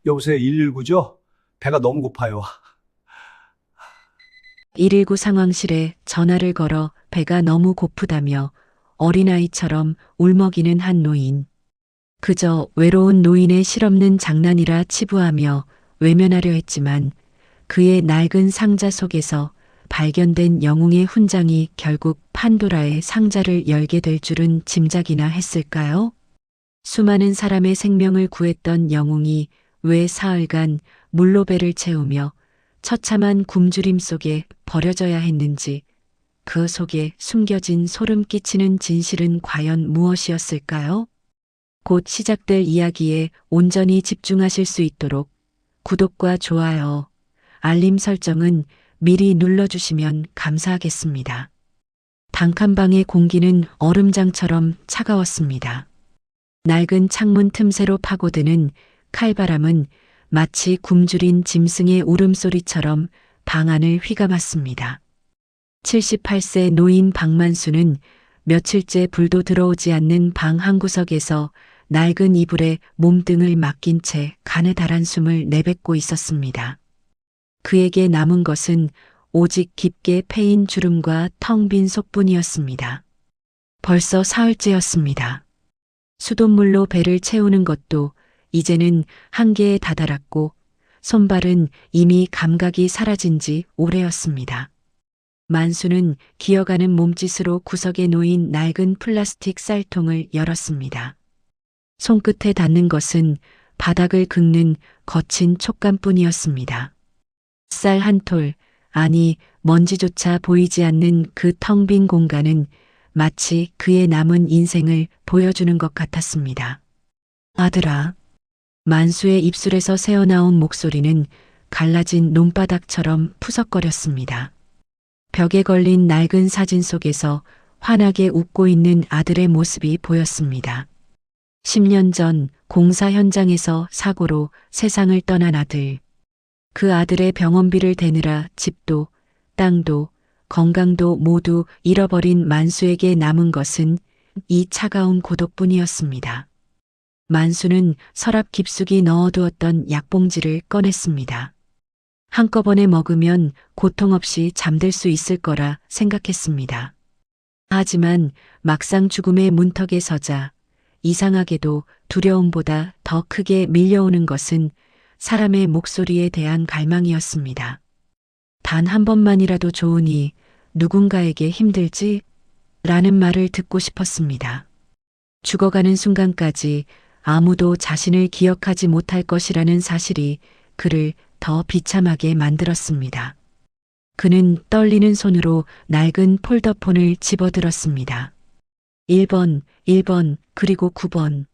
여보세요, 119죠? 배가 너무 고파요. 119 상황실에 전화를 걸어 배가 너무 고프다며 어린아이처럼 울먹이는 한 노인. 그저 외로운 노인의 실없는 장난이라 치부하며 외면하려 했지만 그의 낡은 상자 속에서 발견된 영웅의 훈장이 결국 판도라의 상자를 열게 될 줄은 짐작이나 했을까요? 수많은 사람의 생명을 구했던 영웅이 왜 사흘간 물로 배를 채우며 처참한 굶주림 속에 버려져야 했는지, 그 속에 숨겨진 소름 끼치는 진실은 과연 무엇이었을까요? 곧 시작될 이야기에 온전히 집중하실 수 있도록 구독과 좋아요, 알림 설정은 미리 눌러주시면 감사하겠습니다. 단칸방의 공기는 얼음장처럼 차가웠습니다. 낡은 창문 틈새로 파고드는 칼바람은 마치 굶주린 짐승의 울음소리처럼 방 안을 휘감았습니다. 78세 노인 박만수는 며칠째 불도 들어오지 않는 방 한구석에서 낡은 이불에 몸등을 맡긴 채 가느다란 숨을 내뱉고 있었습니다. 그에게 남은 것은 오직 깊게 패인 주름과 텅 빈 속뿐이었습니다. 벌써 사흘째였습니다. 수돗물로 배를 채우는 것도 이제는 한계에 다다랐고 손발은 이미 감각이 사라진 지 오래였습니다. 만수는 기어가는 몸짓으로 구석에 놓인 낡은 플라스틱 쌀통을 열었습니다. 손끝에 닿는 것은 바닥을 긁는 거친 촉감뿐이었습니다. 쌀 한 톨, 아니 먼지조차 보이지 않는 그 텅 빈 공간은 마치 그의 남은 인생을 보여주는 것 같았습니다. 아들아. 만수의 입술에서 새어나온 목소리는 갈라진 논바닥처럼 푸석거렸습니다. 벽에 걸린 낡은 사진 속에서 환하게 웃고 있는 아들의 모습이 보였습니다. 10년 전 공사 현장에서 사고로 세상을 떠난 아들. 그 아들의 병원비를 대느라 집도, 땅도, 건강도 모두 잃어버린 만수에게 남은 것은 이 차가운 고독뿐이었습니다. 만수는 서랍 깊숙이 넣어두었던 약봉지를 꺼냈습니다. 한꺼번에 먹으면 고통 없이 잠들 수 있을 거라 생각했습니다. 하지만 막상 죽음의 문턱에 서자 이상하게도 두려움보다 더 크게 밀려오는 것은 사람의 목소리에 대한 갈망이었습니다. 단 한 번만이라도 좋으니 누군가에게 힘들지? 라는 말을 듣고 싶었습니다. 죽어가는 순간까지 아무도 자신을 기억하지 못할 것이라는 사실이 그를 더 비참하게 만들었습니다. 그는 떨리는 손으로 낡은 폴더폰을 집어들었습니다. 1번, 1번, 그리고 9번.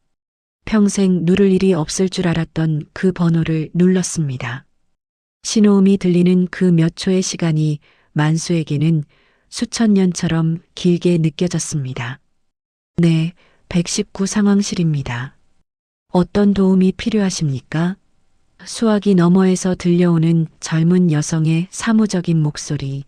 평생 누를 일이 없을 줄 알았던 그 번호를 눌렀습니다. 신호음이 들리는 그 몇 초의 시간이 만수에게는 수천 년처럼 길게 느껴졌습니다. 네, 119 상황실입니다. 어떤 도움이 필요하십니까? 수화기 너머에서 들려오는 젊은 여성의 사무적인 목소리.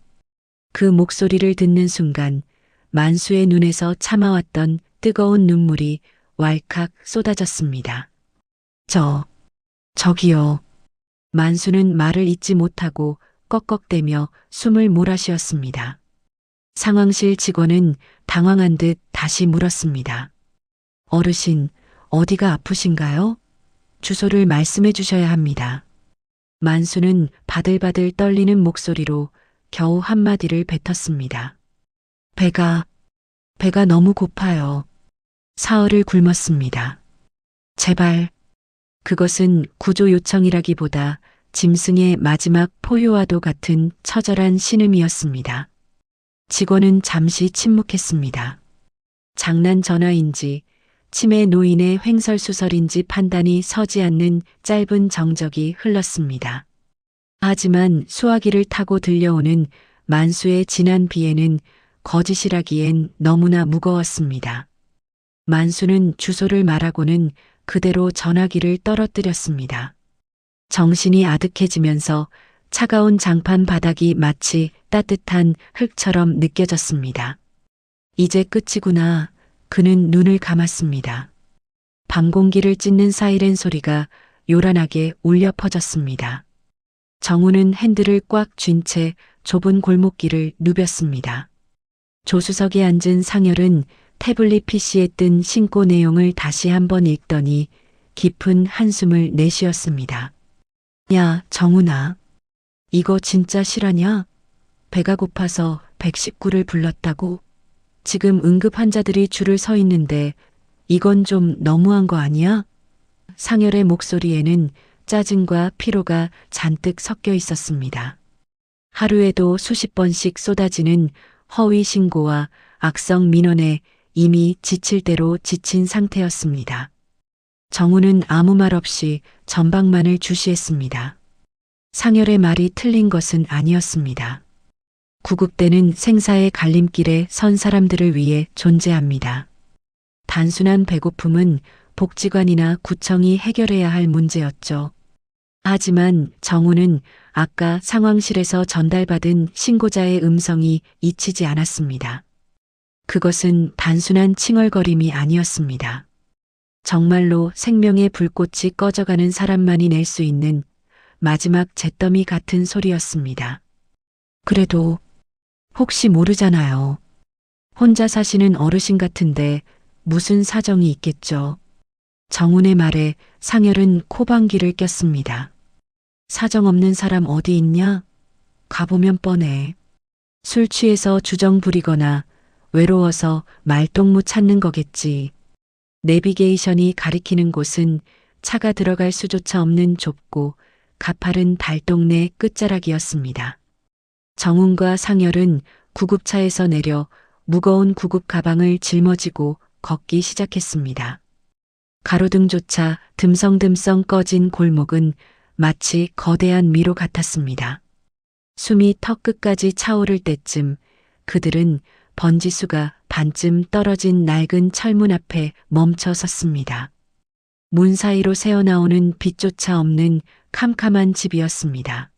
그 목소리를 듣는 순간 만수의 눈에서 참아왔던 뜨거운 눈물이 왈칵 쏟아졌습니다. 저기요. 만수는 말을 잇지 못하고 꺽꺽대며 숨을 몰아쉬었습니다. 상황실 직원은 당황한 듯 다시 물었습니다. 어르신, 어디가 아프신가요? 주소를 말씀해 주셔야 합니다. 만수는 바들바들 떨리는 목소리로 겨우 한마디를 뱉었습니다. 배가 너무 고파요. 사흘을 굶었습니다. 제발. 그것은 구조 요청이라기보다 짐승의 마지막 포효와도 같은 처절한 신음이었습니다. 직원은 잠시 침묵했습니다. 장난 전화인지 치매 노인의 횡설수설인지 판단이 서지 않는 짧은 정적이 흘렀습니다. 하지만 수화기를 타고 들려오는 만수의 진한 비애는 거짓이라기엔 너무나 무거웠습니다. 만수는 주소를 말하고는 그대로 전화기를 떨어뜨렸습니다. 정신이 아득해지면서 차가운 장판 바닥이 마치 따뜻한 흙처럼 느껴졌습니다. 이제 끝이구나. 그는 눈을 감았습니다. 밤 공기를 찢는 사이렌 소리가 요란하게 울려 퍼졌습니다. 정우는 핸들을 꽉 쥔 채 좁은 골목길을 누볐습니다. 조수석에 앉은 상열은 태블릿 PC에 뜬 신고 내용을 다시 한번 읽더니 깊은 한숨을 내쉬었습니다. 야, 정훈아. 이거 진짜 실화냐? 배가 고파서 119를 불렀다고? 지금 응급 환자들이 줄을 서 있는데 이건 좀 너무한 거 아니야? 상열의 목소리에는 짜증과 피로가 잔뜩 섞여 있었습니다. 하루에도 수십 번씩 쏟아지는 허위 신고와 악성 민원에 이미 지칠 대로 지친 상태였습니다. 정우는 아무 말 없이 전방만을 주시했습니다. 상열의 말이 틀린 것은 아니었습니다. 구급대는 생사의 갈림길에 선 사람들을 위해 존재합니다. 단순한 배고픔은 복지관이나 구청이 해결해야 할 문제였죠. 하지만 정우는 아까 상황실에서 전달받은 신고자의 음성이 잊히지 않았습니다. 그것은 단순한 칭얼거림이 아니었습니다. 정말로 생명의 불꽃이 꺼져가는 사람만이 낼 수 있는 마지막 잿더미 같은 소리였습니다. 그래도 혹시 모르잖아요. 혼자 사시는 어르신 같은데 무슨 사정이 있겠죠. 정훈의 말에 상열은 코방귀를 꼈습니다. 사정 없는 사람 어디 있냐? 가보면 뻔해. 술 취해서 주정 부리거나 외로워서 말동무 찾는 거겠지. 내비게이션이 가리키는 곳은 차가 들어갈 수조차 없는 좁고 가파른 달동네 끝자락이었습니다. 정훈과 상열은 구급차에서 내려 무거운 구급 가방을 짊어지고 걷기 시작했습니다. 가로등조차 듬성듬성 꺼진 골목은 마치 거대한 미로 같았습니다. 숨이 턱 끝까지 차오를 때쯤 그들은 번지수가 반쯤 떨어진 낡은 철문 앞에 멈춰 섰습니다. 문 사이로 새어나오는 빛조차 없는 캄캄한 집이었습니다.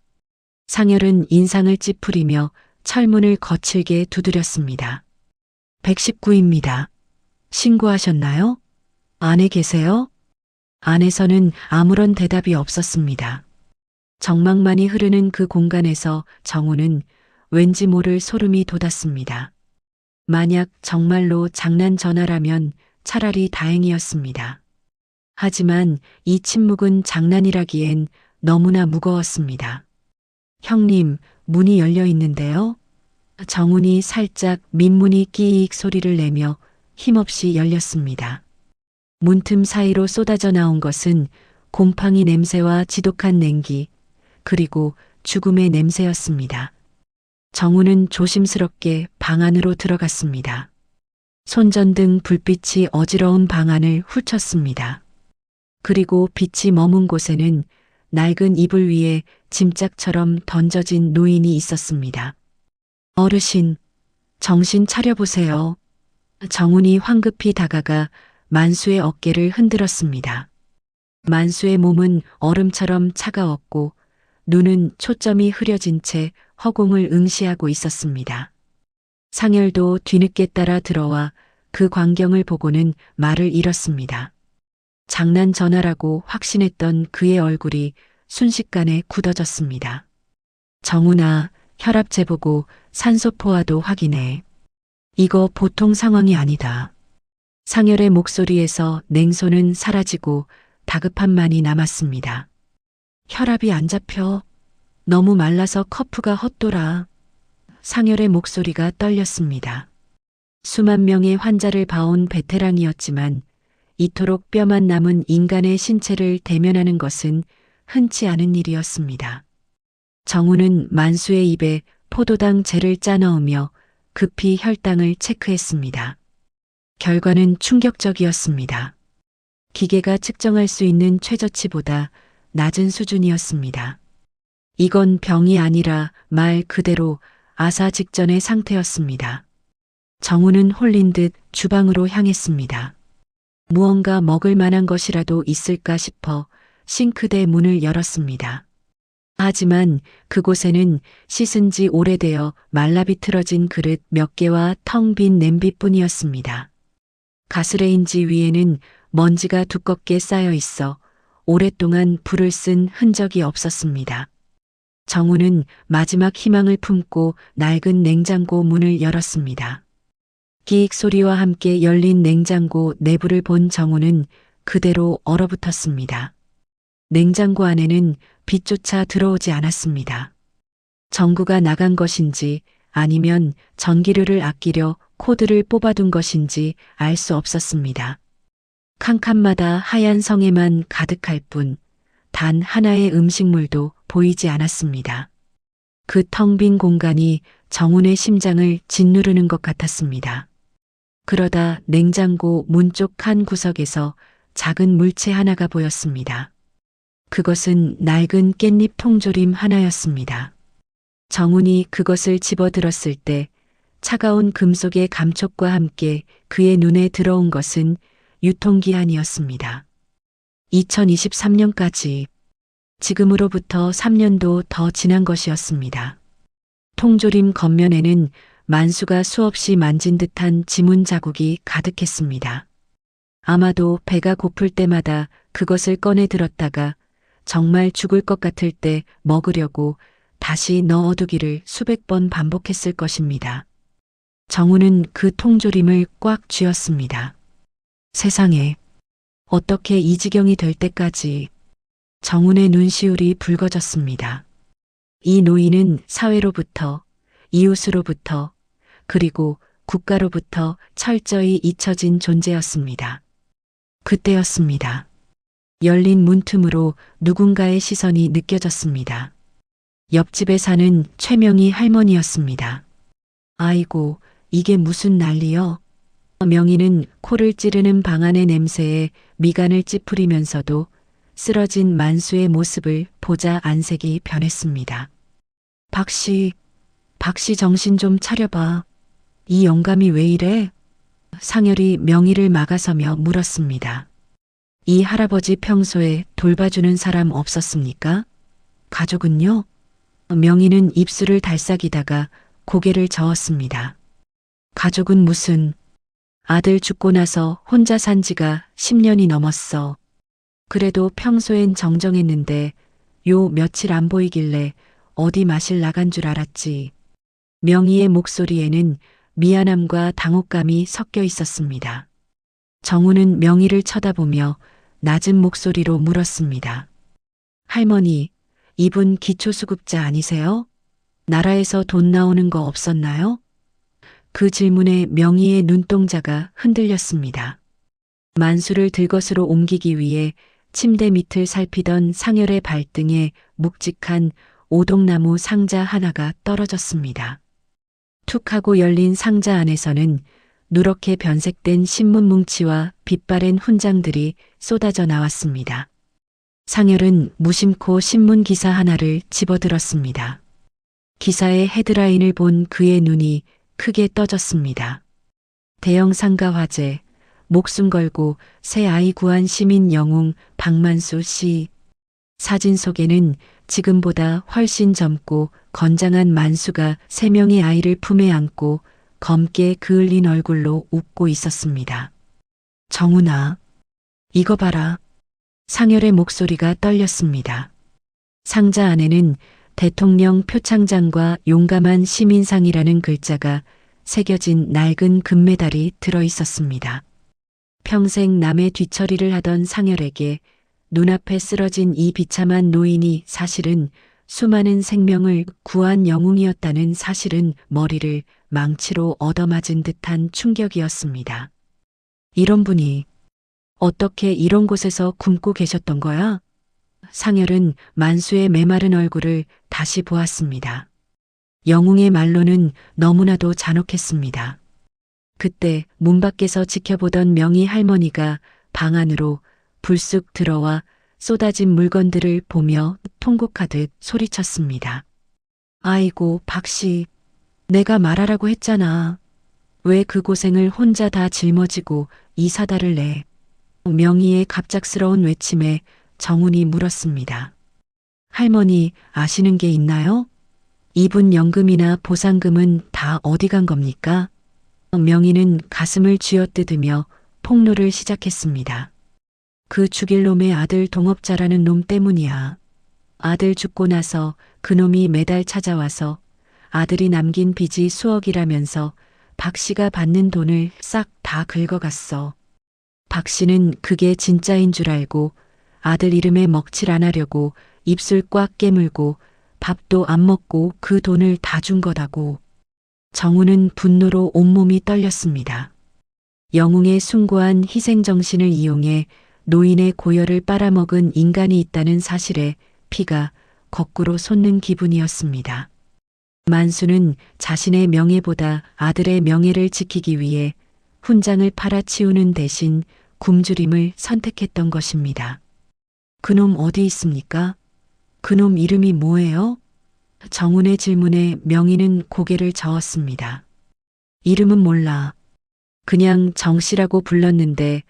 상열은 인상을 찌푸리며 철문을 거칠게 두드렸습니다. 119입니다. 신고하셨나요? 안에 계세요? 안에서는 아무런 대답이 없었습니다. 정막만이 흐르는 그 공간에서 정우는 왠지 모를 소름이 돋았습니다. 만약 정말로 장난 전화라면 차라리 다행이었습니다. 하지만 이 침묵은 장난이라기엔 너무나 무거웠습니다. 형님, 문이 열려 있는데요? 정훈이 살짝 민문이 끼익 소리를 내며 힘없이 열렸습니다. 문틈 사이로 쏟아져 나온 것은 곰팡이 냄새와 지독한 냉기, 그리고 죽음의 냄새였습니다. 정우는 조심스럽게 방 안으로 들어갔습니다. 손전등 불빛이 어지러운 방 안을 훑쳤습니다. 그리고 빛이 머문 곳에는 낡은 이불 위에 짐짝처럼 던져진 노인이 있었습니다. 어르신, 정신 차려보세요. 정훈이 황급히 다가가 만수의 어깨를 흔들었습니다. 만수의 몸은 얼음처럼 차가웠고 눈은 초점이 흐려진 채 허공을 응시하고 있었습니다. 상열도 뒤늦게 따라 들어와 그 광경을 보고는 말을 잃었습니다. 장난 전화라고 확신했던 그의 얼굴이 순식간에 굳어졌습니다. 정훈아, 혈압 재보고 산소 포화도 확인해. 이거 보통 상황이 아니다. 상열의 목소리에서 냉소는 사라지고 다급함만이 남았습니다. 혈압이 안 잡혀. 너무 말라서 커프가 헛돌아. 상열의 목소리가 떨렸습니다. 수만 명의 환자를 봐온 베테랑이었지만 이토록 뼈만 남은 인간의 신체를 대면하는 것은 흔치 않은 일이었습니다. 정우는 만수의 입에 포도당 젤을 짜넣으며 급히 혈당을 체크했습니다. 결과는 충격적이었습니다. 기계가 측정할 수 있는 최저치보다 낮은 수준이었습니다. 이건 병이 아니라 말 그대로 아사 직전의 상태였습니다. 정우는 홀린 듯 주방으로 향했습니다. 무언가 먹을 만한 것이라도 있을까 싶어 싱크대 문을 열었습니다. 하지만 그곳에는 씻은 지 오래되어 말라비틀어진 그릇 몇 개와 텅 빈 냄비뿐이었습니다. 가스레인지 위에는 먼지가 두껍게 쌓여 있어 오랫동안 불을 쓴 흔적이 없었습니다. 정우는 마지막 희망을 품고 낡은 냉장고 문을 열었습니다. 끼익 소리와 함께 열린 냉장고 내부를 본 정우는 그대로 얼어붙었습니다. 냉장고 안에는 빛조차 들어오지 않았습니다. 전구가 나간 것인지 아니면 전기료를 아끼려 코드를 뽑아둔 것인지 알 수 없었습니다. 칸칸마다 하얀 성에만 가득할 뿐 단 하나의 음식물도 보이지 않았습니다. 그 텅 빈 공간이 정훈의 심장을 짓누르는 것 같았습니다. 그러다 냉장고 문 쪽 한 구석에서 작은 물체 하나가 보였습니다. 그것은 낡은 깻잎 통조림 하나였습니다. 정훈이 그것을 집어들었을 때 차가운 금속의 감촉과 함께 그의 눈에 들어온 것은 유통기한이었습니다. 2023년까지 지금으로부터 3년도 더 지난 것이었습니다. 통조림 겉면에는 만수가 수없이 만진 듯한 지문 자국이 가득했습니다. 아마도 배가 고플 때마다 그것을 꺼내 들었다가 정말 죽을 것 같을 때 먹으려고 다시 넣어두기를 수백 번 반복했을 것입니다. 정우는 그 통조림을 꽉 쥐었습니다. 세상에, 어떻게 이 지경이 될 때까지. 정훈의 눈시울이 붉어졌습니다. 이 노인은 사회로부터, 이웃으로부터, 그리고 국가로부터 철저히 잊혀진 존재였습니다. 그때였습니다. 열린 문틈으로 누군가의 시선이 느껴졌습니다. 옆집에 사는 최명희 할머니였습니다. 아이고, 이게 무슨 난리여? 명희는 코를 찌르는 방안의 냄새에 미간을 찌푸리면서도 쓰러진 만수의 모습을 보자 안색이 변했습니다. 박씨 정신 좀 차려봐. 이 영감이 왜 이래? 상열이 명희를 막아서며 물었습니다. 이 할아버지 평소에 돌봐주는 사람 없었습니까? 가족은요? 명희는 입술을 달싹이다가 고개를 저었습니다. 가족은 무슨, 아들 죽고 나서 혼자 산 지가 10년이 넘었어. 그래도 평소엔 정정했는데 요 며칠 안 보이길래 어디 마실 나간 줄 알았지. 명희의 목소리에는 미안함과 당혹감이 섞여 있었습니다. 정우는 명희를 쳐다보며 낮은 목소리로 물었습니다. 할머니, 이분 기초수급자 아니세요? 나라에서 돈 나오는 거 없었나요? 그 질문에 명희의 눈동자가 흔들렸습니다. 만수를 들것으로 옮기기 위해 침대 밑을 살피던 상열의 발등에 묵직한 오동나무 상자 하나가 떨어졌습니다. 툭 하고 열린 상자 안에서는 누렇게 변색된 신문 뭉치와 빛바랜 훈장들이 쏟아져 나왔습니다. 상열은 무심코 신문 기사 하나를 집어들었습니다. 기사의 헤드라인을 본 그의 눈이 크게 떠졌습니다. 대형 상가 화재, 목숨 걸고 새 아이 구한 시민 영웅 박만수 씨. 사진 속에는 지금보다 훨씬 젊고 건장한 만수가 3명의 아이를 품에 안고 검게 그을린 얼굴로 웃고 있었습니다. 정훈아, 이거 봐라. 상열의 목소리가 떨렸습니다. 상자 안에는 대통령 표창장과 용감한 시민상이라는 글자가 새겨진 낡은 금메달이 들어 있었습니다. 평생 남의 뒤처리를 하던 상열에게 눈앞에 쓰러진 이 비참한 노인이 사실은 수많은 생명을 구한 영웅이었다는 사실은 머리를 망치로 얻어맞은 듯한 충격이었습니다. 이런 분이 어떻게 이런 곳에서 굶고 계셨던 거야? 상열은 만수의 메마른 얼굴을 다시 보았습니다. 영웅의 말로는 너무나도 잔혹했습니다. 그때 문 밖에서 지켜보던 명희 할머니가 방 안으로 불쑥 들어와 쏟아진 물건들을 보며 통곡하듯 소리쳤습니다. 아이고, 박씨, 내가 말하라고 했잖아. 왜 그 고생을 혼자 다 짊어지고 이 사다를 내? 명희의 갑작스러운 외침에 정훈이 물었습니다. 할머니, 아시는 게 있나요? 이분 연금이나 보상금은 다 어디 간 겁니까? 명희는 가슴을 쥐어뜯으며 폭로를 시작했습니다. 그 죽일 놈의 아들 동업자라는 놈 때문이야. 아들 죽고 나서 그놈이 매달 찾아와서 아들이 남긴 빚이 수억이라면서 박 씨가 받는 돈을 싹 다 긁어갔어. 박 씨는 그게 진짜인 줄 알고 아들 이름에 먹칠 안 하려고 입술 꽉 깨물고 밥도 안 먹고 그 돈을 다 준 거다고. 정우는 분노로 온몸이 떨렸습니다. 영웅의 숭고한 희생정신을 이용해 노인의 고열을 빨아먹은 인간이 있다는 사실에 피가 거꾸로 솟는 기분이었습니다. 만수는 자신의 명예보다 아들의 명예를 지키기 위해 훈장을 팔아치우는 대신 굶주림을 선택했던 것입니다. 그놈 어디 있습니까? 그놈 이름이 뭐예요? 정운의 질문에 명희는 고개를 저었습니다. 이름은 몰라. 그냥 정씨라고 불렀는데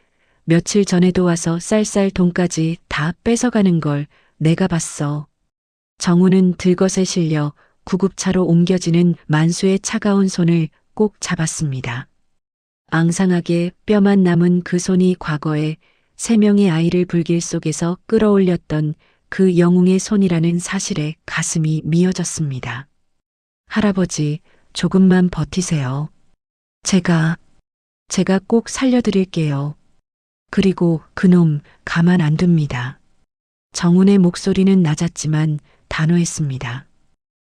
며칠 전에도 와서 쌀쌀 돈까지 다 뺏어가는 걸 내가 봤어. 정우는 들것에 실려 구급차로 옮겨지는 만수의 차가운 손을 꼭 잡았습니다. 앙상하게 뼈만 남은 그 손이 과거에 3명의 아이를 불길 속에서 끌어올렸던 그 영웅의 손이라는 사실에 가슴이 미어졌습니다. 할아버지, 조금만 버티세요. 제가 꼭 살려드릴게요. 그리고 그놈 가만 안 둡니다. 정운의 목소리는 낮았지만 단호했습니다.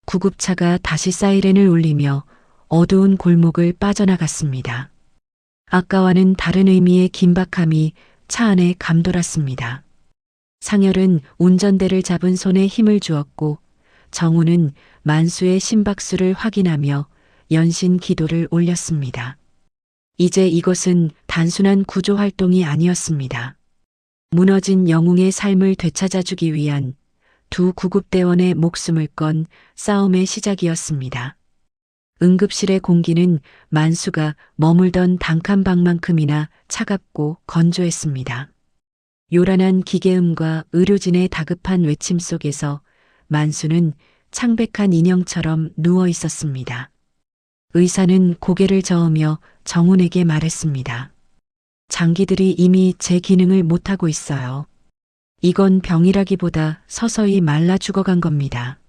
구급차가 다시 사이렌을 울리며 어두운 골목을 빠져나갔습니다. 아까와는 다른 의미의 긴박함이 차 안에 감돌았습니다. 상열은 운전대를 잡은 손에 힘을 주었고 정우는 만수의 심박수를 확인하며 연신 기도를 올렸습니다. 이제 이것은 단순한 구조 활동이 아니었습니다. 무너진 영웅의 삶을 되찾아주기 위한 두 구급대원의 목숨을 건 싸움의 시작이었습니다. 응급실의 공기는 만수가 머물던 단칸방만큼이나 차갑고 건조했습니다. 요란한 기계음과 의료진의 다급한 외침 속에서 만수는 창백한 인형처럼 누워 있었습니다. 의사는 고개를 저으며 정운에게 말했습니다. 장기들이 이미 제 기능을 못하고 있어요. 이건 병이라기보다 서서히 말라 죽어간 겁니다.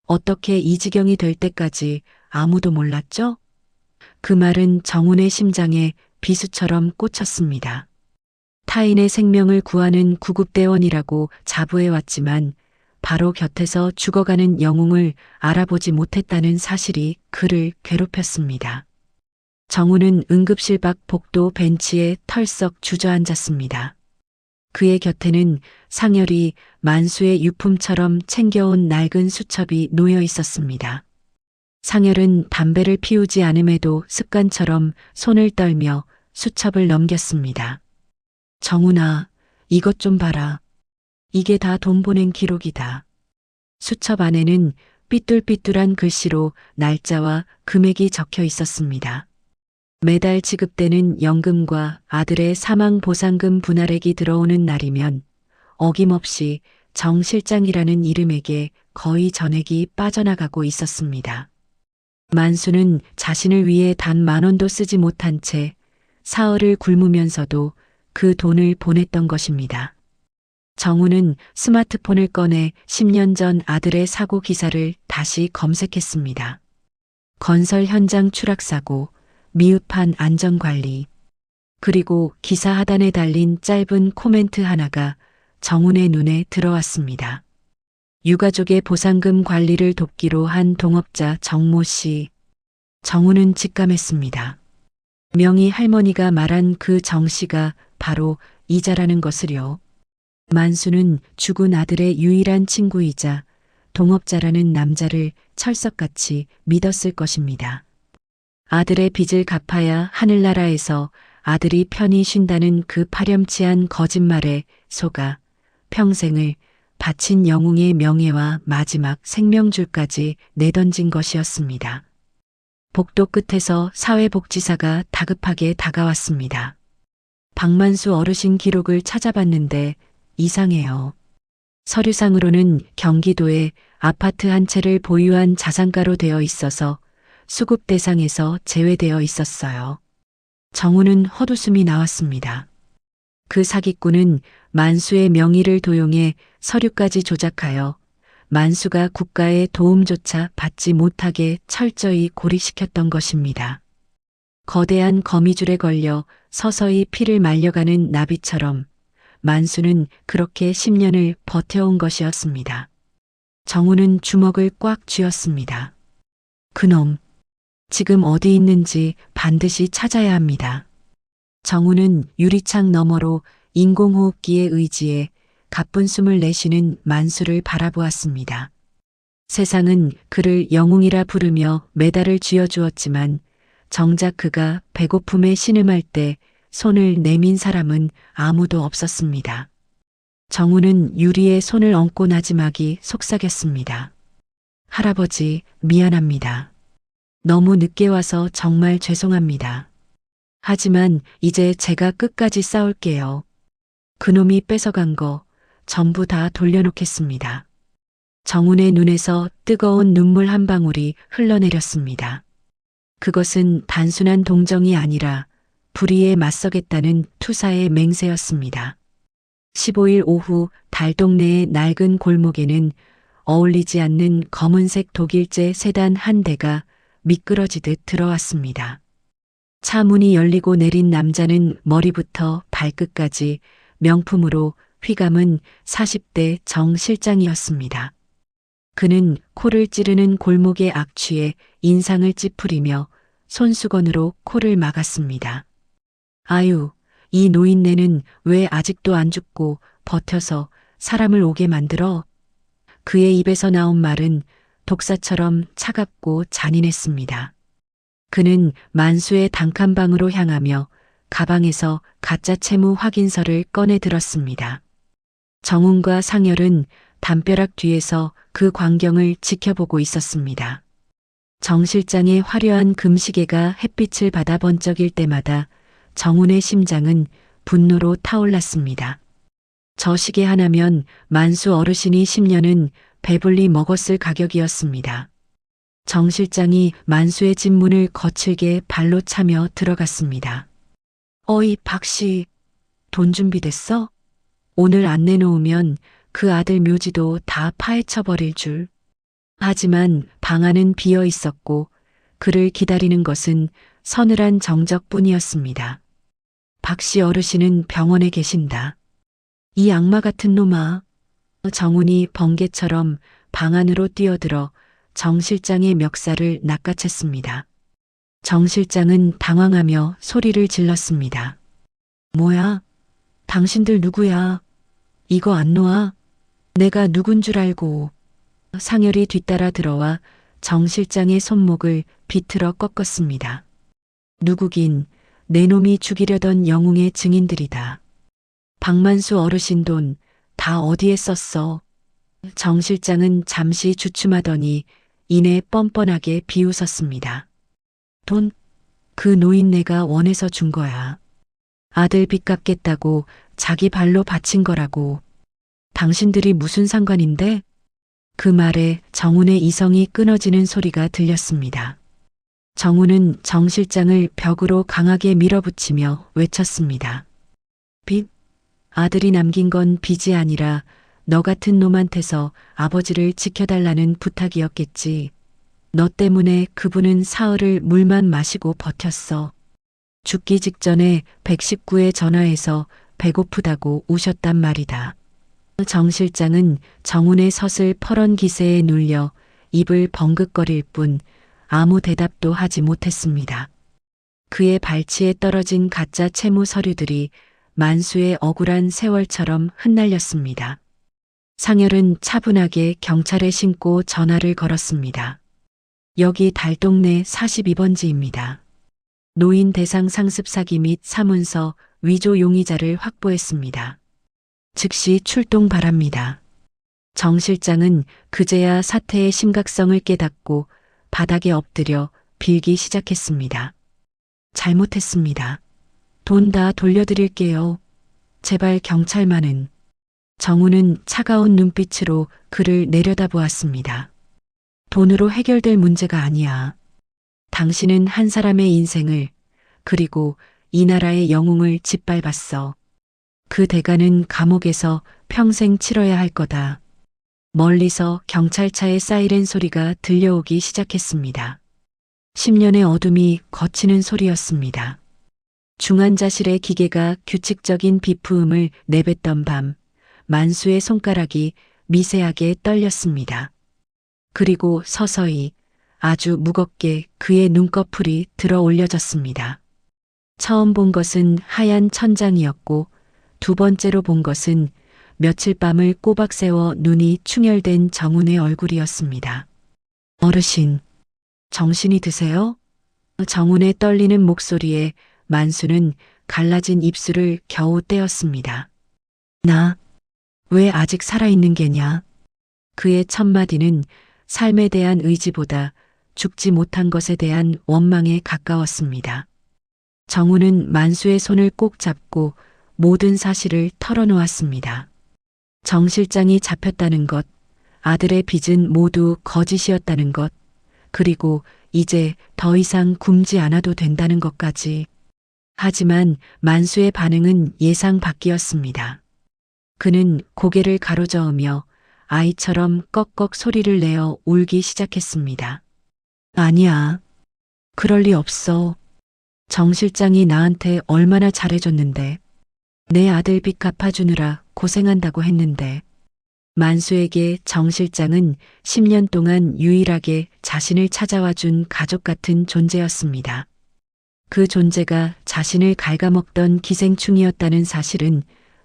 어떻게 이 지경이 될 때까지 아무도 몰랐죠? 그 말은 정운의 심장에 비수처럼 꽂혔습니다. 타인의 생명을 구하는 구급대원이라고 자부해왔지만 바로 곁에서 죽어가는 영웅을 알아보지 못했다는 사실이 그를 괴롭혔습니다. 정우는 응급실 밖 복도 벤치에 털썩 주저앉았습니다. 그의 곁에는 상열이 만수의 유품처럼 챙겨온 낡은 수첩이 놓여 있었습니다. 상열은 담배를 피우지 않음에도 습관처럼 손을 떨며 수첩을 넘겼습니다. 정훈아, 이것 좀 봐라. 이게 다 돈 보낸 기록이다. 수첩 안에는 삐뚤삐뚤한 글씨로 날짜와 금액이 적혀 있었습니다. 매달 지급되는 연금과 아들의 사망 보상금 분할액이 들어오는 날이면 어김없이 정 실장이라는 이름에게 거의 전액이 빠져나가고 있었습니다. 만수는 자신을 위해 단 10,000원도 쓰지 못한 채 사흘을 굶으면서도 그 돈을 보냈던 것입니다. 정우는 스마트폰을 꺼내 10년 전 아들의 사고 기사를 다시 검색했습니다. 건설 현장 추락사고, 미흡한 안전관리, 그리고 기사 하단에 달린 짧은 코멘트 하나가 정운의 눈에 들어왔습니다. 유가족의 보상금 관리를 돕기로 한 동업자 정모 씨. 정운은 직감했습니다. 명희 할머니가 말한 그 정 씨가 바로 이자라는 것을요. 만수는 죽은 아들의 유일한 친구이자 동업자라는 남자를 철석같이 믿었을 것입니다. 아들의 빚을 갚아야 하늘나라에서 아들이 편히 쉰다는 그 파렴치한 거짓말에 속아 평생을 바친 영웅의 명예와 마지막 생명줄까지 내던진 것이었습니다. 복도 끝에서 사회복지사가 다급하게 다가왔습니다. 박만수 어르신 기록을 찾아봤는데 이상해요. 서류상으로는 경기도에 아파트 한 채를 보유한 자산가로 되어 있어서 수급 대상에서 제외되어 있었어요. 정우는 헛웃음이 나왔습니다. 그 사기꾼은 만수의 명의를 도용해 서류까지 조작하여 만수가 국가의 도움조차 받지 못하게 철저히 고리시켰던 것입니다. 거대한 거미줄에 걸려 서서히 피를 말려가는 나비처럼 만수는 그렇게 10년을 버텨온 것이었습니다. 정우는 주먹을 꽉 쥐었습니다. 그놈, 지금 어디 있는지 반드시 찾아야 합니다. 정우는 유리창 너머로 인공호흡기에 의지해 가쁜 숨을 내쉬는 만수를 바라보았습니다. 세상은 그를 영웅이라 부르며 메달을 쥐어주었지만 정작 그가 배고픔에 신음할 때 손을 내민 사람은 아무도 없었습니다. 정우는 유리에 손을 얹고 나지막이 속삭였습니다. 할아버지, 미안합니다. 너무 늦게 와서 정말 죄송합니다. 하지만 이제 제가 끝까지 싸울게요. 그놈이 뺏어간 거 전부 다 돌려놓겠습니다. 정훈의 눈에서 뜨거운 눈물 한 방울이 흘러내렸습니다. 그것은 단순한 동정이 아니라 불의에 맞서겠다는 투사의 맹세였습니다. 15일 오후 달동네의 낡은 골목에는 어울리지 않는 검은색 독일제 세단 한 대가 미끄러지듯 들어왔습니다. 차 문이 열리고 내린 남자는 머리부터 발끝까지 명품으로 휘감은 40대 정 실장이었습니다. 그는 코를 찌르는 골목의 악취에 인상을 찌푸리며 손수건으로 코를 막았습니다. 아유, 이 노인네는 왜 아직도 안 죽고 버텨서 사람을 오게 만들어? 그의 입에서 나온 말은 독사처럼 차갑고 잔인했습니다. 그는 만수의 단칸방으로 향하며 가방에서 가짜 채무 확인서를 꺼내 들었습니다. 정훈과 상열은 담벼락 뒤에서 그 광경을 지켜보고 있었습니다. 정 실장의 화려한 금시계가 햇빛을 받아 번쩍일 때마다 정훈의 심장은 분노로 타올랐습니다. 저 시계 하나면 만수 어르신이 10년은 배불리 먹었을 가격이었습니다. 정 실장이 만수의 집 문을 거칠게 발로 차며 들어갔습니다. 어이 박씨, 돈 준비됐어? 오늘 안 내놓으면 그 아들 묘지도 다 파헤쳐버릴 줄. 하지만 방 안은 비어 있었고 그를 기다리는 것은 서늘한 정적뿐이었습니다. 박씨 어르신은 병원에 계신다. 이 악마 같은 놈아. 정훈이 번개처럼 방 안으로 뛰어들어 정 실장의 멱살을 낚아챘습니다. 정 실장은 당황하며 소리를 질렀습니다. 뭐야? 당신들 누구야? 이거 안 놓아? 내가 누군 줄 알고. 상열이 뒤따라 들어와 정 실장의 손목을 비틀어 꺾었습니다. 누구긴 내 놈이 죽이려던 영웅의 증인들이다. 박만수 어르신 돈 다 어디에 썼어? 정 실장은 잠시 주춤하더니 이내 뻔뻔하게 비웃었습니다. 돈? 그 노인네가 원해서 준 거야. 아들 빚 갚겠다고 자기 발로 바친 거라고. 당신들이 무슨 상관인데? 그 말에 정훈의 이성이 끊어지는 소리가 들렸습니다. 정훈은 정 실장을 벽으로 강하게 밀어붙이며 외쳤습니다. 빚? 아들이 남긴 건 빚이 아니라 너 같은 놈한테서 아버지를 지켜달라는 부탁이었겠지. 너 때문에 그분은 사흘을 물만 마시고 버텼어. 죽기 직전에 119에 전화해서 배고프다고 우셨단 말이다. 정 실장은 정훈의 서슬 퍼런 기세에 눌려 입을 벙긋거릴 뿐 아무 대답도 하지 못했습니다. 그의 발치에 떨어진 가짜 채무 서류들이 만수의 억울한 세월처럼 흩날렸습니다. 상열은 차분하게 경찰에 신고 전화를 걸었습니다. 여기 달동네 42번지입니다. 노인 대상 상습 사기 및 사문서 위조 용의자를 확보했습니다. 즉시 출동 바랍니다. 정 실장은 그제야 사태의 심각성을 깨닫고 바닥에 엎드려 빌기 시작했습니다. 잘못했습니다. 돈 다 돌려드릴게요. 제발 경찰만은. 정우는 차가운 눈빛으로 그를 내려다보았습니다. 돈으로 해결될 문제가 아니야. 당신은 한 사람의 인생을 그리고 이 나라의 영웅을 짓밟았어. 그 대가는 감옥에서 평생 치러야 할 거다. 멀리서 경찰차의 사이렌 소리가 들려오기 시작했습니다. 10년의 어둠이 거치는 소리였습니다. 중환자실의 기계가 규칙적인 비프음을 내뱉던 밤, 만수의 손가락이 미세하게 떨렸습니다. 그리고 서서히 아주 무겁게 그의 눈꺼풀이 들어 올려졌습니다. 처음 본 것은 하얀 천장이었고 두 번째로 본 것은 며칠 밤을 꼬박 세워 눈이 충혈된 정훈의 얼굴이었습니다. 어르신, 정신이 드세요? 정훈의 떨리는 목소리에 만수는 갈라진 입술을 겨우 떼었습니다. 나, 왜 아직 살아있는 게냐? 그의 첫마디는 삶에 대한 의지보다 죽지 못한 것에 대한 원망에 가까웠습니다. 정훈은 만수의 손을 꼭 잡고 모든 사실을 털어놓았습니다. 정 실장이 잡혔다는 것, 아들의 빚은 모두 거짓이었다는 것, 그리고 이제 더 이상 굶지 않아도 된다는 것까지. 하지만 만수의 반응은 예상 밖이었습니다. 그는 고개를 가로저으며 아이처럼 꺽꺽 소리를 내어 울기 시작했습니다. 아니야. 그럴 리 없어. 정 실장이 나한테 얼마나 잘해줬는데. 내 아들 빚 갚아주느라 고생한다고 했는데. 만수에게 정 실장은 10년 동안 유일하게 자신을 찾아와 준 가족 같은 존재였습니다. 그 존재가 자신을 갉아먹던 기생충이었다는 사실은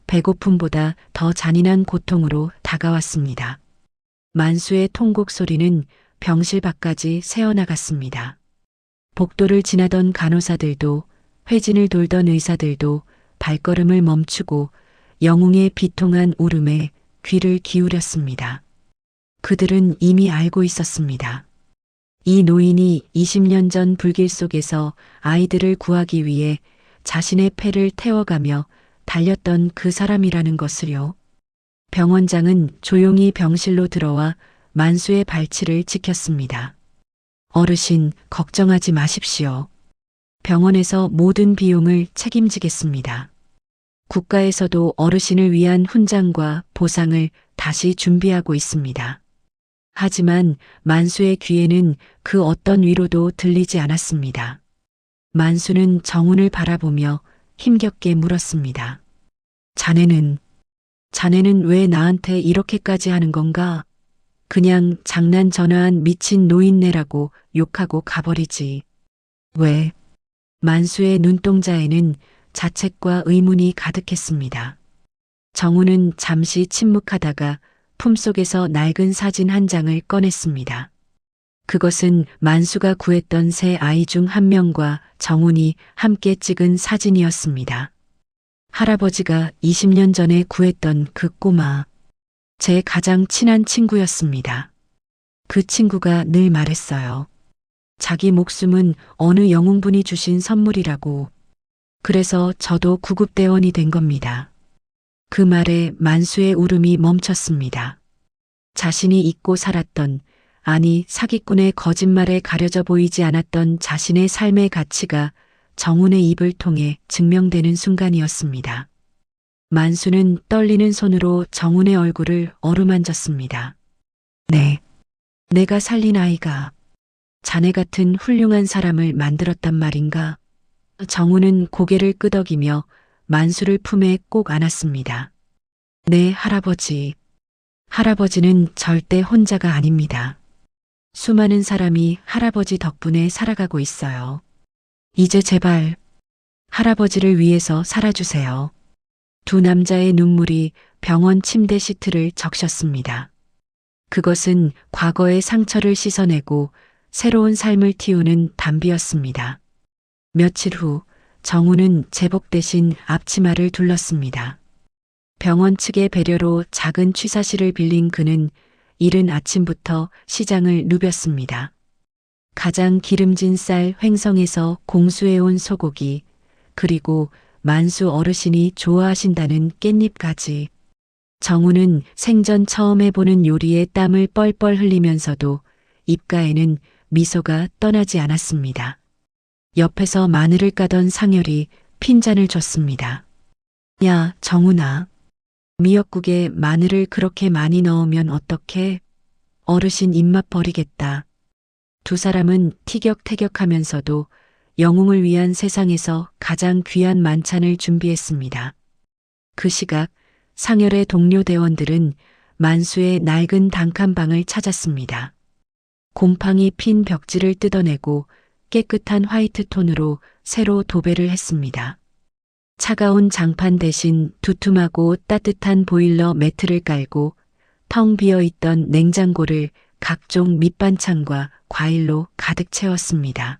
배고픔보다 더 잔인한 고통으로 다가왔습니다. 만수의 통곡 소리는 병실 밖까지 새어나갔습니다. 복도를 지나던 간호사들도 회진을 돌던 의사들도 발걸음을 멈추고 영웅의 비통한 울음에 귀를 기울였습니다. 그들은 이미 알고 있었습니다. 이 노인이 20년 전 불길 속에서 아이들을 구하기 위해 자신의 패를 태워가며 달렸던 그 사람이라는 것을요. 병원장은 조용히 병실로 들어와 만수의 발치를 지켰습니다. 어르신, 걱정하지 마십시오. 병원에서 모든 비용을 책임지겠습니다. 국가에서도 어르신을 위한 훈장과 보상을 다시 준비하고 있습니다. 하지만 만수의 귀에는 그 어떤 위로도 들리지 않았습니다. 만수는 정훈을 바라보며 힘겹게 물었습니다. 자네는 왜 나한테 이렇게까지 하는 건가? 그냥 장난 전화한 미친 노인네라고 욕하고 가버리지. 왜? 만수의 눈동자에는 자책과 의문이 가득했습니다. 정훈은 잠시 침묵하다가 품속에서 낡은 사진 한 장을 꺼냈습니다. 그것은 만수가 구했던 세 아이 중 한 명과 정훈이 함께 찍은 사진이었습니다. 할아버지가 20년 전에 구했던 그 꼬마, 제 가장 친한 친구였습니다. 그 친구가 늘 말했어요. 자기 목숨은 어느 영웅분이 주신 선물이라고. 그래서 저도 구급대원이 된 겁니다. 그 말에 만수의 울음이 멈췄습니다. 자신이 잊고 살았던, 아니 사기꾼의 거짓말에 가려져 보이지 않았던 자신의 삶의 가치가 정훈의 입을 통해 증명되는 순간이었습니다. 만수는 떨리는 손으로 정훈의 얼굴을 어루만졌습니다. 네, 내가 살린 아이가 자네 같은 훌륭한 사람을 만들었단 말인가? 정훈은 고개를 끄덕이며 만수를 품에 꼭 안았습니다. 네, 할아버지. 할아버지는 절대 혼자가 아닙니다. 수많은 사람이 할아버지 덕분에 살아가고 있어요. 이제 제발 할아버지를 위해서 살아주세요. 두 남자의 눈물이 병원 침대 시트를 적셨습니다. 그것은 과거의 상처를 씻어내고 새로운 삶을 틔우는 담비였습니다. 며칠 후 정훈은 제복 대신 앞치마를 둘렀습니다. 병원 측의 배려로 작은 취사실을 빌린 그는 이른 아침부터 시장을 누볐습니다. 가장 기름진 쌀 횡성에서 공수해온 소고기, 그리고 만수 어르신이 좋아하신다는 깻잎까지. 정훈은 생전 처음 해보는 요리에 땀을 뻘뻘 흘리면서도 입가에는 미소가 떠나지 않았습니다. 옆에서 마늘을 까던 상열이 핀잔을 줬습니다. 야, 정훈아. 미역국에 마늘을 그렇게 많이 넣으면 어떡해? 어르신 입맛 버리겠다. 두 사람은 티격태격하면서도 영웅을 위한 세상에서 가장 귀한 만찬을 준비했습니다. 그 시각 상열의 동료 대원들은 만수의 낡은 단칸방을 찾았습니다. 곰팡이 핀 벽지를 뜯어내고 깨끗한 화이트 톤으로 새로 도배를 했습니다. 차가운 장판 대신 두툼하고 따뜻한 보일러 매트를 깔고 텅 비어 있던 냉장고를 각종 밑반찬과 과일로 가득 채웠습니다.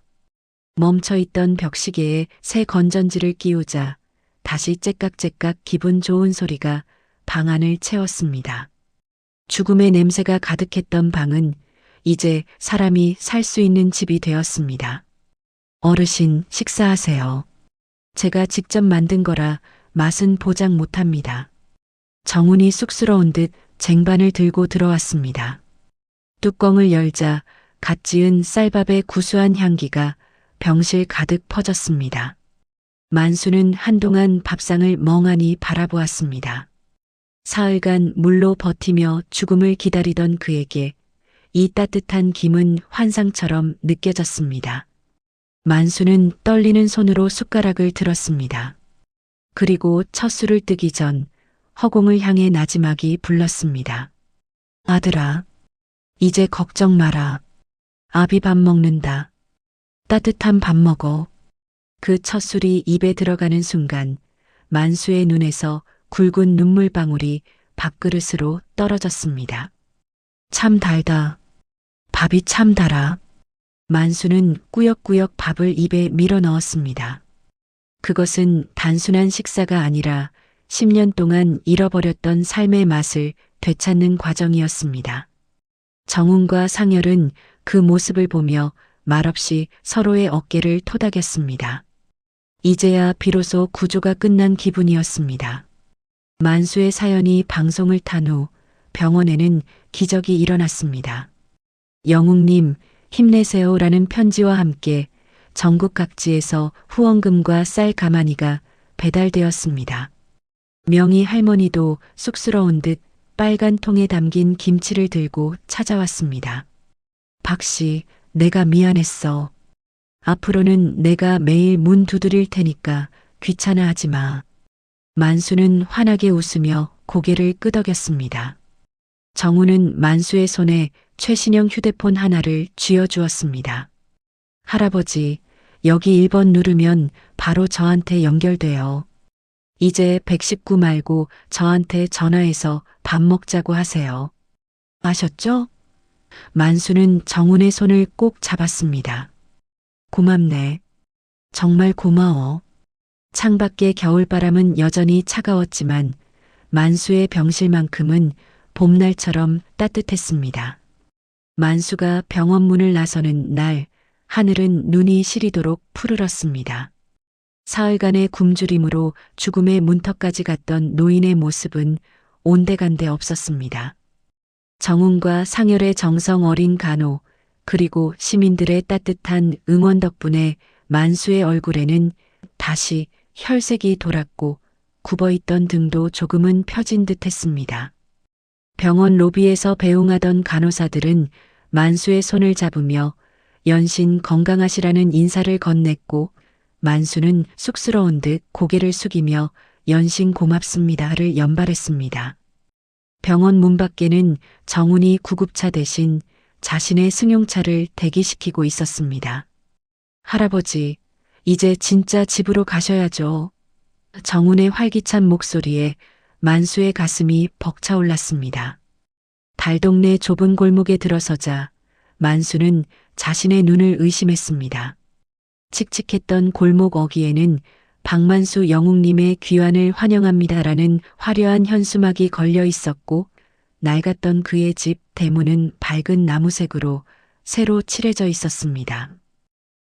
멈춰있던 벽시계에 새 건전지를 끼우자 다시 째깍째깍 기분 좋은 소리가 방 안을 채웠습니다. 죽음의 냄새가 가득했던 방은 이제 사람이 살 수 있는 집이 되었습니다. 어르신, 식사하세요. 제가 직접 만든 거라 맛은 보장 못합니다. 정훈이 쑥스러운 듯 쟁반을 들고 들어왔습니다. 뚜껑을 열자 갓 지은 쌀밥의 구수한 향기가 병실 가득 퍼졌습니다. 만수는 한동안 밥상을 멍하니 바라보았습니다. 사흘간 물로 버티며 죽음을 기다리던 그에게 이 따뜻한 김은 환상처럼 느껴졌습니다. 만수는 떨리는 손으로 숟가락을 들었습니다. 그리고 첫 술을 뜨기 전 허공을 향해 나지막이 불렀습니다. 아들아, 이제 걱정 마라. 아비 밥 먹는다. 따뜻한 밥 먹어. 그 첫 술이 입에 들어가는 순간 만수의 눈에서 굵은 눈물방울이 밥그릇으로 떨어졌습니다. 참 달다. 밥이 참 달아. 만수는 꾸역꾸역 밥을 입에 밀어 넣었습니다. 그것은 단순한 식사가 아니라 10년 동안 잃어버렸던 삶의 맛을 되찾는 과정이었습니다. 정훈과 상열은 그 모습을 보며 말없이 서로의 어깨를 토닥였습니다. 이제야 비로소 구조가 끝난 기분이었습니다. 만수의 사연이 방송을 탄 후 병원에는 기적이 일어났습니다. 영웅님, 힘내세요라는 편지와 함께 전국 각지에서 후원금과 쌀 가마니가 배달되었습니다. 명희 할머니도 쑥스러운 듯 빨간 통에 담긴 김치를 들고 찾아왔습니다. 박씨, 내가 미안했어. 앞으로는 내가 매일 문 두드릴 테니까 귀찮아하지 마. 만수는 환하게 웃으며 고개를 끄덕였습니다. 정우는 만수의 손에 최신형 휴대폰 하나를 쥐어주었습니다. 할아버지, 여기 1번 누르면 바로 저한테 연결돼요. 이제 119 말고 저한테 전화해서 밥 먹자고 하세요. 아셨죠? 만수는 정훈의 손을 꼭 잡았습니다. 고맙네. 정말 고마워. 창밖의 겨울바람은 여전히 차가웠지만 만수의 병실만큼은 봄날처럼 따뜻했습니다. 만수가 병원 문을 나서는 날 하늘은 눈이 시리도록 푸르렀습니다. 사흘간의 굶주림으로 죽음의 문턱까지 갔던 노인의 모습은 온데간데 없었습니다. 정훈과 상열의 정성 어린 간호 그리고 시민들의 따뜻한 응원 덕분에 만수의 얼굴에는 다시 혈색이 돌았고 굽어있던 등도 조금은 펴진 듯 했습니다. 병원 로비에서 배웅하던 간호사들은 만수의 손을 잡으며 연신 건강하시라는 인사를 건넸고 만수는 쑥스러운 듯 고개를 숙이며 연신 고맙습니다를 연발했습니다. 병원 문 밖에는 정훈이 구급차 대신 자신의 승용차를 대기시키고 있었습니다. 할아버지, 이제 진짜 집으로 가셔야죠. 정훈의 활기찬 목소리에 만수의 가슴이 벅차올랐습니다. 달동네 좁은 골목에 들어서자 만수는 자신의 눈을 의심했습니다. 칙칙했던 골목 어귀에는 박만수 영웅님의 귀환을 환영합니다라는 화려한 현수막이 걸려 있었고 낡았던 그의 집 대문은 밝은 나무색으로 새로 칠해져 있었습니다.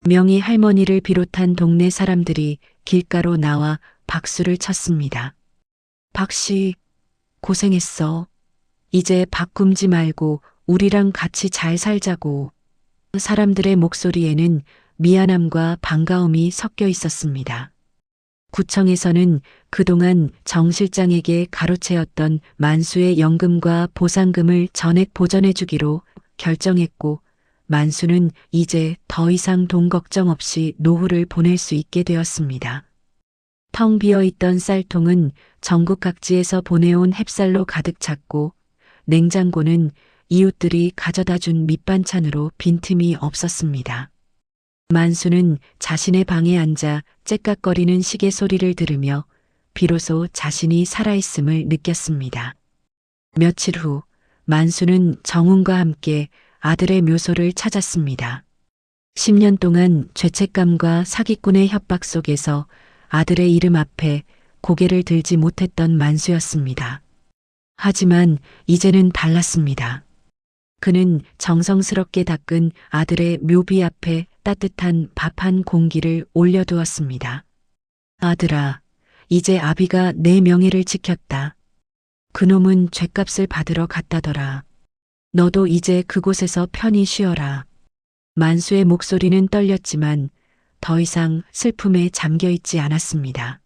명희 할머니를 비롯한 동네 사람들이 길가로 나와 박수를 쳤습니다. 박씨, 고생했어. 이제 밥 굶지 말고 우리랑 같이 잘 살자고. 사람들의 목소리에는 미안함과 반가움이 섞여 있었습니다. 구청에서는 그동안 정 실장에게 가로채었던 만수의 연금과 보상금을 전액 보전해 주기로 결정했고, 만수는 이제 더 이상 돈 걱정 없이 노후를 보낼 수 있게 되었습니다. 텅 비어 있던 쌀통은 전국 각지에서 보내온 햅쌀로 가득 찼고, 냉장고는 이웃들이 가져다 준 밑반찬으로 빈틈이 없었습니다. 만수는 자신의 방에 앉아 째깍거리는 시계 소리를 들으며 비로소 자신이 살아있음을 느꼈습니다. 며칠 후 만수는 정훈과 함께 아들의 묘소를 찾았습니다. 10년 동안 죄책감과 사기꾼의 협박 속에서 아들의 이름 앞에 고개를 들지 못했던 만수였습니다. 하지만 이제는 달랐습니다. 그는 정성스럽게 닦은 아들의 묘비 앞에 따뜻한 밥 한 공기를 올려두었습니다. 아들아, 이제 아비가 내 명예를 지켰다. 그놈은 죗값을 받으러 갔다더라. 너도 이제 그곳에서 편히 쉬어라. 만수의 목소리는 떨렸지만 더 이상 슬픔에 잠겨 있지 않았습니다.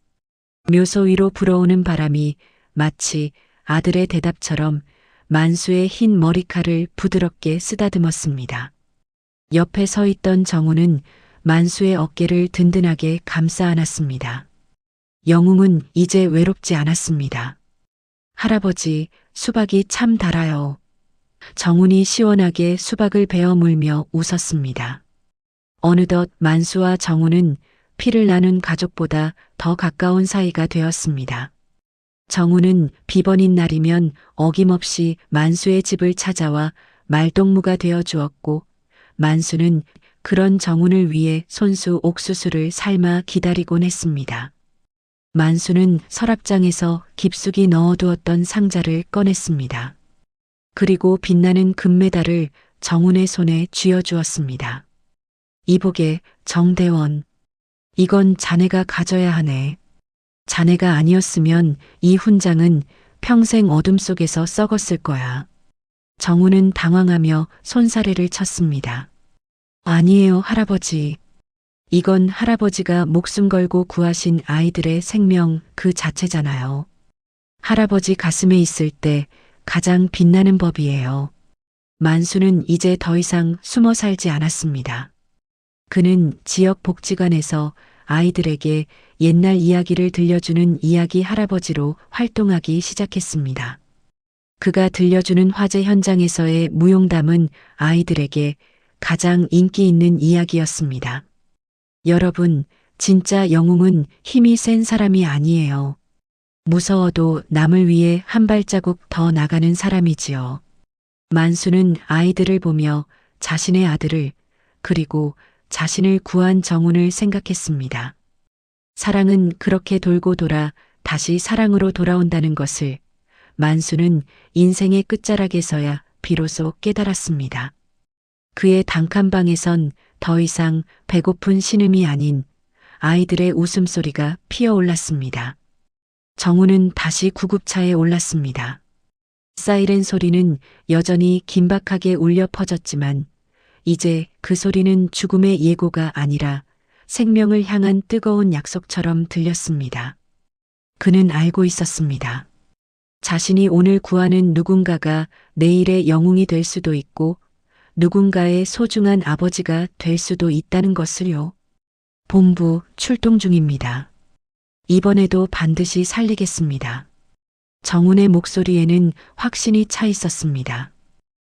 묘소 위로 불어오는 바람이 마치 아들의 대답처럼 만수의 흰 머리칼을 부드럽게 쓰다듬었습니다. 옆에 서 있던 정우는 만수의 어깨를 든든하게 감싸 안았습니다. 영웅은 이제 외롭지 않았습니다. 할아버지, 수박이 참 달아요. 정훈이 시원하게 수박을 베어 물며 웃었습니다. 어느덧 만수와 정훈은 피를 나눈 가족보다 더 가까운 사이가 되었습니다. 정훈은 비번인 날이면 어김없이 만수의 집을 찾아와 말동무가 되어 주었고, 만수는 그런 정훈을 위해 손수 옥수수를 삶아 기다리곤 했습니다. 만수는 서랍장에서 깊숙이 넣어두었던 상자를 꺼냈습니다. 그리고 빛나는 금메달을 정훈의 손에 쥐어주었습니다. 이보게, 정대원. 이건 자네가 가져야 하네. 자네가 아니었으면 이 훈장은 평생 어둠 속에서 썩었을 거야. 정훈은 당황하며 손사래를 쳤습니다. 아니에요, 할아버지. 이건 할아버지가 목숨 걸고 구하신 아이들의 생명 그 자체잖아요. 할아버지 가슴에 있을 때 가장 빛나는 법이에요. 만수는 이제 더 이상 숨어 살지 않았습니다. 그는 지역 복지관에서 아이들에게 옛날 이야기를 들려주는 이야기 할아버지로 활동하기 시작했습니다. 그가 들려주는 화재 현장에서의 무용담은 아이들에게 가장 인기 있는 이야기였습니다. 여러분, 진짜 영웅은 힘이 센 사람이 아니에요. 무서워도 남을 위해 한 발자국 더 나가는 사람이지요. 만수는 아이들을 보며 자신의 아들을, 그리고 자신을 구한 정훈을 생각했습니다. 사랑은 그렇게 돌고 돌아 다시 사랑으로 돌아온다는 것을 만수는 인생의 끝자락에서야 비로소 깨달았습니다. 그의 단칸방에선 더 이상 배고픈 신음이 아닌 아이들의 웃음소리가 피어올랐습니다. 정우는 다시 구급차에 올랐습니다. 사이렌 소리는 여전히 긴박하게 울려 퍼졌지만 이제 그 소리는 죽음의 예고가 아니라 생명을 향한 뜨거운 약속처럼 들렸습니다. 그는 알고 있었습니다. 자신이 오늘 구하는 누군가가 내일의 영웅이 될 수도 있고 누군가의 소중한 아버지가 될 수도 있다는 것을요. 본부 출동 중입니다. 이번에도 반드시 살리겠습니다. 정훈의 목소리에는 확신이 차 있었습니다.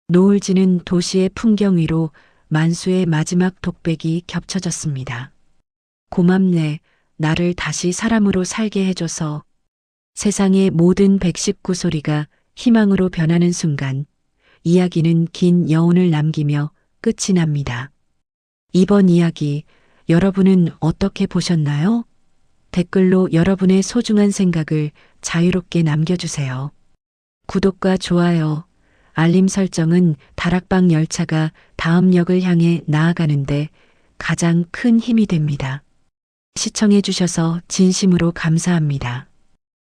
노을 지는 도시의 풍경 위로 만수의 마지막 독백이 겹쳐졌습니다. 고맙네, 나를 다시 사람으로 살게 해줘서. 세상의 모든 119소리가 희망으로 변하는 순간 이야기는 긴 여운을 남기며 끝이 납니다. 이번 이야기 여러분은 어떻게 보셨나요? 댓글로 여러분의 소중한 생각을 자유롭게 남겨주세요. 구독과 좋아요, 알림 설정은 다락방 열차가 다음 역을 향해 나아가는데 가장 큰 힘이 됩니다. 시청해 주셔서 진심으로 감사합니다.